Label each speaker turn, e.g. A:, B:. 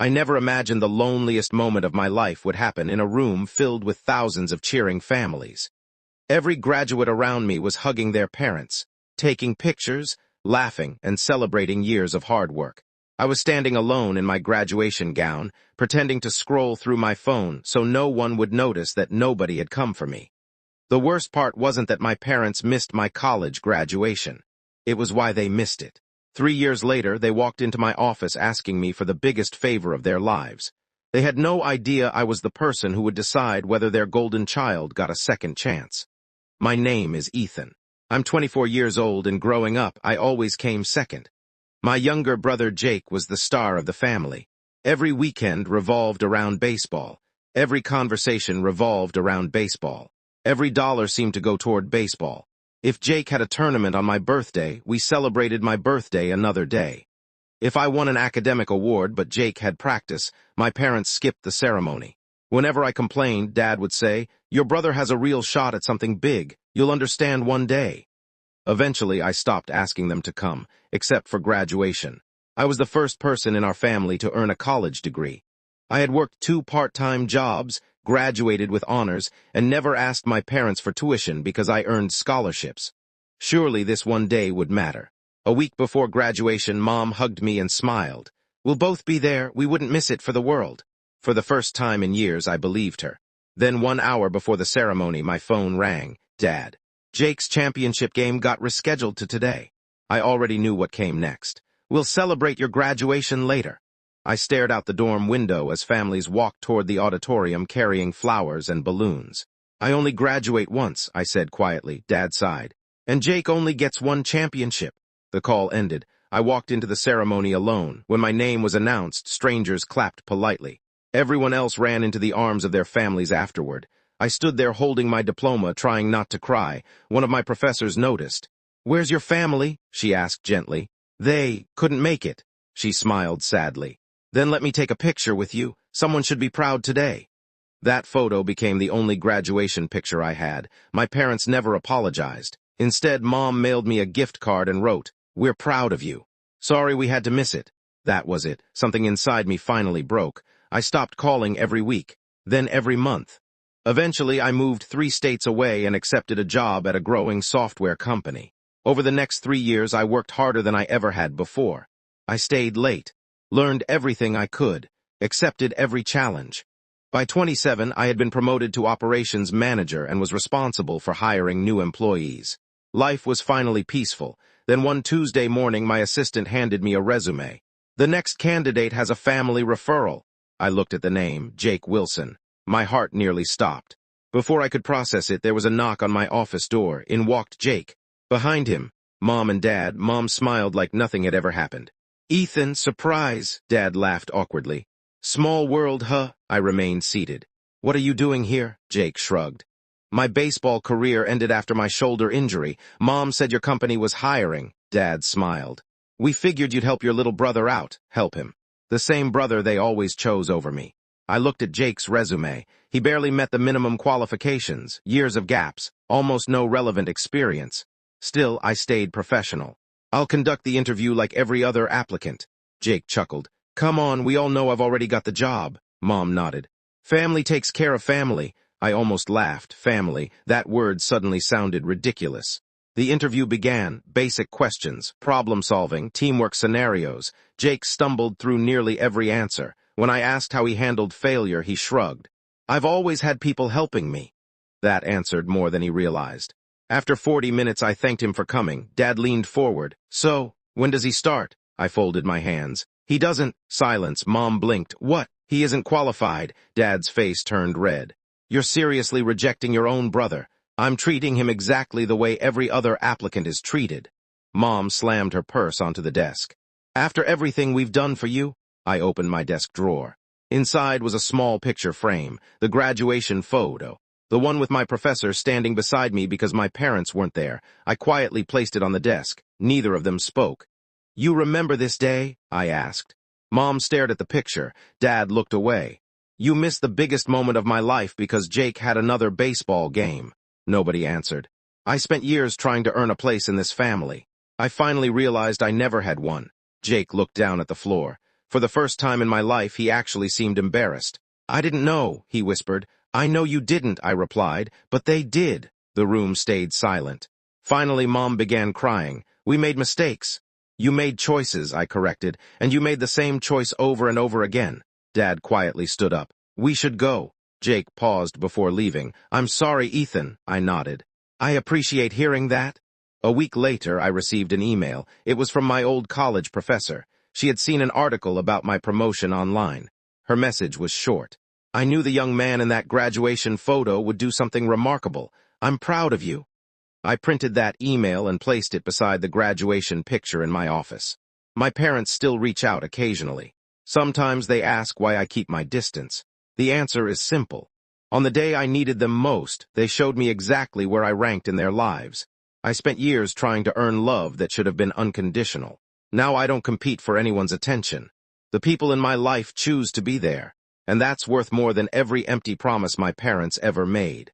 A: I never imagined the loneliest moment of my life would happen in a room filled with thousands of cheering families. Every graduate around me was hugging their parents, taking pictures, laughing, and celebrating years of hard work. I was standing alone in my graduation gown, pretending to scroll through my phone so no one would notice that nobody had come for me. The worst part wasn't that my parents missed my college graduation. It was why they missed it. 3 years later, they walked into my office asking me for the biggest favor of their lives. They had no idea I was the person who would decide whether their golden child got a second chance. My name is Ethan. I'm 24 years old, and growing up, I always came second. My younger brother Jake was the star of the family. Every weekend revolved around baseball. Every conversation revolved around baseball. Every dollar seemed to go toward baseball. If Jake had a tournament on my birthday, we celebrated my birthday another day. If I won an academic award but Jake had practice, my parents skipped the ceremony. Whenever I complained, Dad would say, "Your brother has a real shot at something big. You'll understand one day." Eventually, I stopped asking them to come, except for graduation. I was the first person in our family to earn a college degree. I had worked 2 part-time jobs, graduated with honors, and never asked my parents for tuition because I earned scholarships. Surely this one day would matter. A week before graduation, Mom hugged me and smiled. "We'll both be there. We wouldn't miss it for the world." For the first time in years, I believed her. Then 1 hour before the ceremony, my phone rang. "Dad, Jake's championship game got rescheduled to today." I already knew what came next. "We'll celebrate your graduation later." I stared out the dorm window as families walked toward the auditorium carrying flowers and balloons. "I only graduate once," I said quietly. Dad sighed. "And Jake only gets 1 championship." The call ended. I walked into the ceremony alone. When my name was announced, strangers clapped politely. Everyone else ran into the arms of their families afterward. I stood there holding my diploma, trying not to cry. One of my professors noticed. "Where's your family?" she asked gently. "They couldn't make it." She smiled sadly. "Then let me take a picture with you. Someone should be proud today." That photo became the only graduation picture I had. My parents never apologized. Instead, Mom mailed me a gift card and wrote, "We're proud of you. Sorry we had to miss it." That was it. Something inside me finally broke. I stopped calling every week, then every month. Eventually, I moved 3 states away and accepted a job at a growing software company. Over the next 3 years, I worked harder than I ever had before. I stayed late, learned everything I could, accepted every challenge. By 27, I had been promoted to operations manager and was responsible for hiring new employees. Life was finally peaceful. Then one Tuesday morning, my assistant handed me a resume. "The next candidate has a family referral." I looked at the name, Jake Wilson. My heart nearly stopped. Before I could process it, there was a knock on my office door. In walked Jake. Behind him, Mom and Dad. Mom smiled like nothing had ever happened. "Ethan, surprise," Dad laughed awkwardly. "Small world, huh?" I remained seated. "What are you doing here?" Jake shrugged. "My baseball career ended after my shoulder injury. Mom said your company was hiring." Dad smiled. "We figured you'd help your little brother out, help him. The same brother they always chose over me." I looked at Jake's resume. He barely met the minimum qualifications, years of gaps, almost no relevant experience. Still, I stayed professional. "I'll conduct the interview like every other applicant." Jake chuckled. "Come on, we all know I've already got the job." Mom nodded. "Family takes care of family." I almost laughed. Family, that word suddenly sounded ridiculous. The interview began. Basic questions, problem-solving, teamwork scenarios. Jake stumbled through nearly every answer. When I asked how he handled failure, he shrugged. "I've always had people helping me." That answered more than he realized. After 40 minutes, I thanked him for coming. Dad leaned forward. "So, when does he start?" I folded my hands. "He doesn't." Silence. Mom blinked. "What? He isn't qualified." Dad's face turned red. "You're seriously rejecting your own brother." "I'm treating him exactly the way every other applicant is treated." Mom slammed her purse onto the desk. "After everything we've done for you?" I opened my desk drawer. Inside was a small picture frame, the graduation photo, the one with my professor standing beside me because my parents weren't there. I quietly placed it on the desk. Neither of them spoke. "You remember this day?" I asked. Mom stared at the picture. Dad looked away. "You missed the biggest moment of my life because Jake had another baseball game." Nobody answered. "I spent years trying to earn a place in this family. I finally realized I never had one." Jake looked down at the floor. For the first time in my life, he actually seemed embarrassed. "I didn't know," he whispered. "I know you didn't," I replied, "but they did." The room stayed silent. Finally, Mom began crying. "We made mistakes." "You made choices," I corrected, "and you made the same choice over and over again." Dad quietly stood up. "We should go." Jake paused before leaving. "I'm sorry, Ethan," I nodded. "I appreciate hearing that." A week later, I received an email. It was from my old college professor. She had seen an article about my promotion online. Her message was short. "I knew the young man in that graduation photo would do something remarkable. I'm proud of you." I printed that email and placed it beside the graduation picture in my office. My parents still reach out occasionally. Sometimes they ask why I keep my distance. The answer is simple. On the day I needed them most, they showed me exactly where I ranked in their lives. I spent years trying to earn love that should have been unconditional. Now I don't compete for anyone's attention. The people in my life choose to be there, and that's worth more than every empty promise my parents ever made.